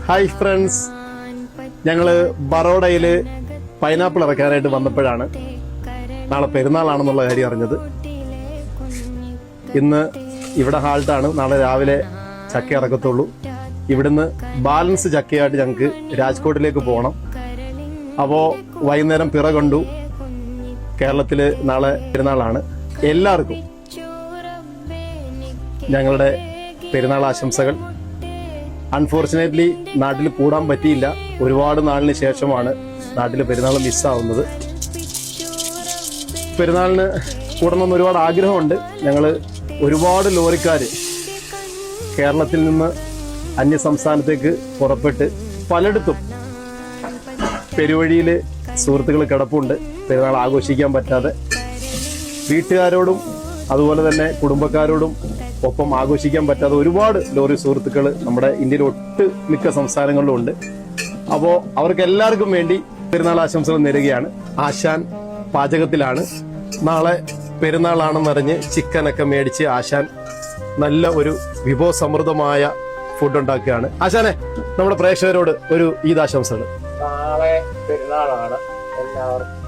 Hi friends, ഞങ്ങള് ബറോഡയില് pineapple ഇറക്കാനായിട്ട് വന്നപ്പോഴാണ് നാളെ പെരുന്നാളാണെന്നുള്ള കാര്യം അറിഞ്ഞത്. ഇന്ന് ഇവിടെ ഹാൾട്ടാണ്, നാളെ രാവിലെ ചക്ക ഇറക്കത്തുള്ളൂ. ഇവിടുന്ന് ബാലൻസ് ചക്കയായിട്ട് ഞങ്ങൾക്ക് രാജ്കോട്ടിലേക്ക് പോകണം. അപ്പോൾ വൈകുന്നേരം പിറ കണ്ടു. കേരളത്തില് നാളെ പെരുന്നാളാണ്. എല്ലാവർക്കും ഞങ്ങളുടെ പെരുന്നാൾ ആശംസകൾ. അൺഫോർച്ചുനേറ്റ്ലി നാട്ടിൽ കൂടാൻ പറ്റിയില്ല. ഒരുപാട് നാളിന് ശേഷമാണ് നാട്ടിൽ പെരുന്നാൾ മിസ്സാവുന്നത്. പെരുന്നാളിന് കൂടണമെന്ന് ഒരുപാട് ആഗ്രഹമുണ്ട്. ഞങ്ങൾ ഒരുപാട് ലോറിക്കാർ കേരളത്തിൽ നിന്ന് അന്യ സംസ്ഥാനത്തേക്ക് പുറപ്പെട്ട് പലയിടത്തും പെരുവഴിയിൽ സുഹൃത്തുക്കൾ കിടപ്പുണ്ട്. പെരുന്നാൾ ആഘോഷിക്കാൻ പറ്റാതെ വീട്ടുകാരോടും അതുപോലെ തന്നെ കുടുംബക്കാരോടും ഒപ്പം ആഘോഷിക്കാൻ പറ്റാതെ ഒരുപാട് ലോറി സുഹൃത്തുക്കൾ നമ്മുടെ ഇന്ത്യയിൽ ഒട്ടുമിക്ക സംസ്ഥാനങ്ങളിലും ഉണ്ട്. അപ്പോൾ അവർക്ക് എല്ലാവർക്കും വേണ്ടി പെരുന്നാൾ ആശംസകൾ നേരുകയാണ്. ആശാൻ പാചകത്തിലാണ്. നാളെ പെരുന്നാളാണെന്നറിഞ്ഞ് ചിക്കനൊക്കെ മേടിച്ച് ആശാൻ നല്ല ഒരു വിഭവസമൃദ്ധമായ ഫുഡ് ഉണ്ടാക്കുകയാണ്. ആശാനെ, നമ്മുടെ പ്രേക്ഷകരോട് ഒരു ഈദ് ആശംസകൾ. നാളെ പെരുന്നാളാണ്. എല്ലാവർക്കും